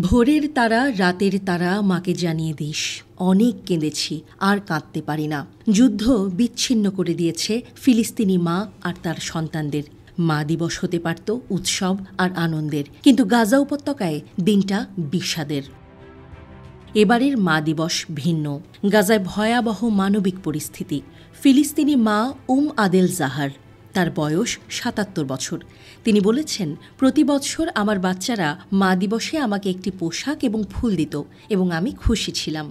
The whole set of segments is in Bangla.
ভোরের তারা রাতের তারা মাকে জানিয়ে দিস, অনেক কেঁদেছি, আর কাঁদতে পারি না। যুদ্ধ বিচ্ছিন্ন করে দিয়েছে ফিলিস্তিনি মা আর তার সন্তানদের। মা দিবস হতে পারত উৎসব আর আনন্দের, কিন্তু গাজা উপত্যকায় দিনটা বিষাদের। এবারের মা দিবস ভিন্ন। গাজায় ভয়াবহ মানবিক পরিস্থিতি। ফিলিস্তিনি মা আদেল জাহার, তার বয়স ৭৭ বছর। তিনি বলেছেন, প্রতি বছর আমার বাচ্চারা মা দিবসে আমাকে একটি পোশাক এবং ফুল দিত এবং আমি খুশি ছিলাম।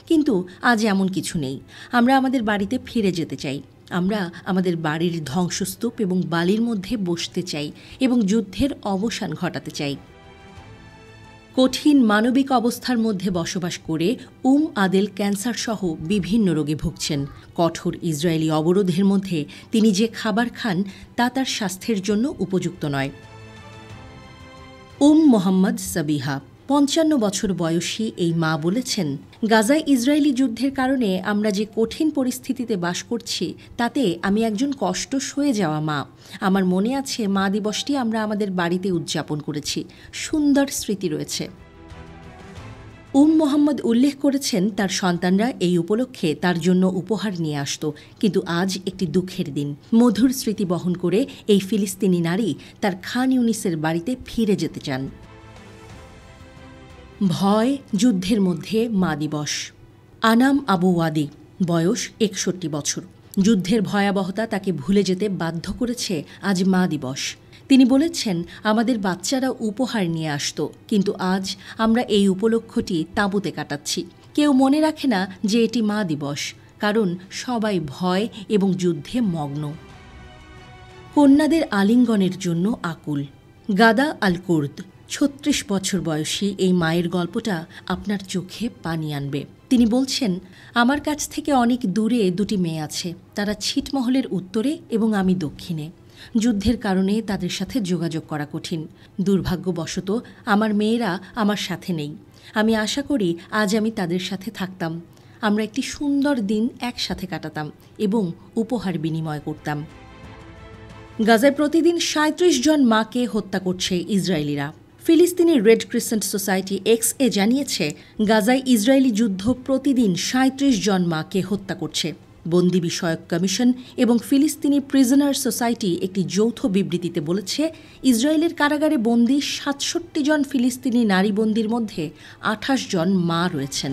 কিন্তু আজ এমন কিছু নেই। আমরা আমাদের বাড়িতে ফিরে যেতে চাই। আমরা আমাদের বাড়ির ধ্বংসস্তূপ এবং বালির মধ্যে বসতে চাই এবং যুদ্ধের অবসান ঘটাতে চাই। কঠিন মানবিক অবস্থার মধ্যে বসবাস করে আদেল ক্যান্সারসহ বিভিন্ন রোগে ভুগছেন। কঠোর ইসরায়েলি অবরোধের মধ্যে তিনি যে খাবার খান তা তার স্বাস্থ্যের জন্য উপযুক্ত নয়। মোহাম্মদ সাবিহা, ৫৫ বছর বয়সী এই মা বলেছেন, গাজায় ইসরায়েলি যুদ্ধের কারণে আমরা যে কঠিন পরিস্থিতিতে বাস করছি তাতে আমি একজন কষ্ট সয়ে যাওয়া মা। আমার মনে আছে মা দিবসটি আমরা আমাদের বাড়িতে উদযাপন করেছি। সুন্দর স্মৃতি রয়েছে। মোহাম্মদ উল্লেখ করেছেন, তার সন্তানরা এই উপলক্ষে তার জন্য উপহার নিয়ে আসত, কিন্তু আজ একটি দুঃখের দিন। মধুর স্মৃতি বহন করে এই ফিলিস্তিনি নারী তার খান ইউনিসের বাড়িতে ফিরে যেতে চান। ভয় যুদ্ধের মধ্যে মা দিবস। আনাম আবু ওয়াদি, বয়স ৬১ বছর। যুদ্ধের ভয়াবহতা তাকে ভুলে যেতে বাধ্য করেছে আজ মা দিবস। তিনি বলেছেন, আমাদের বাচ্চারা উপহার নিয়ে আসত, কিন্তু আজ আমরা এই উপলক্ষটি তাঁবুতে কাটাচ্ছি। কেউ মনে রাখে না যে এটি মা দিবস, কারণ সবাই ভয় এবং যুদ্ধে মগ্ন। কন্যাদের আলিঙ্গনের জন্য আকুল। গাদা আল কুর্দ, ৩৬ বছর বয়সী এই মায়ের গল্পটা আপনার চোখে পানি আনবে। তিনি বলছেন, আমার কাছ থেকে অনেক দূরে দুটি মেয়ে আছে। তারা ছিটমহলের উত্তরে এবং আমি দক্ষিণে। যুদ্ধের কারণে তাদের সাথে যোগাযোগ করা কঠিন। দুর্ভাগ্যবশত আমার মেয়েরা আমার সাথে নেই। আমি আশা করি আজ আমি তাদের সাথে থাকতাম। আমরা একটি সুন্দর দিন একসাথে কাটাতাম এবং উপহার বিনিময় করতাম। গাজায় প্রতিদিন ৩৭ জন মাকে হত্যা করছে ইসরায়েলিরা। ফিলিস্তিনি রেড ক্রিসেন্ট সোসাইটি এক্স-এ জানিয়েছে, গাজায় ইসরায়েলি যুদ্ধ প্রতিদিন ৩৭ জন মাকে হত্যা করছে। বন্দি বিষয়ক কমিশন এবং ফিলিস্তিনি প্রিজনার সোসাইটি একটি যৌথ বিবৃতিতে বলেছে, ইসরায়েলের কারাগারে বন্দী ৬৭ জন ফিলিস্তিনি নারী বন্দীর মধ্যে ২৮ জন মা রয়েছেন।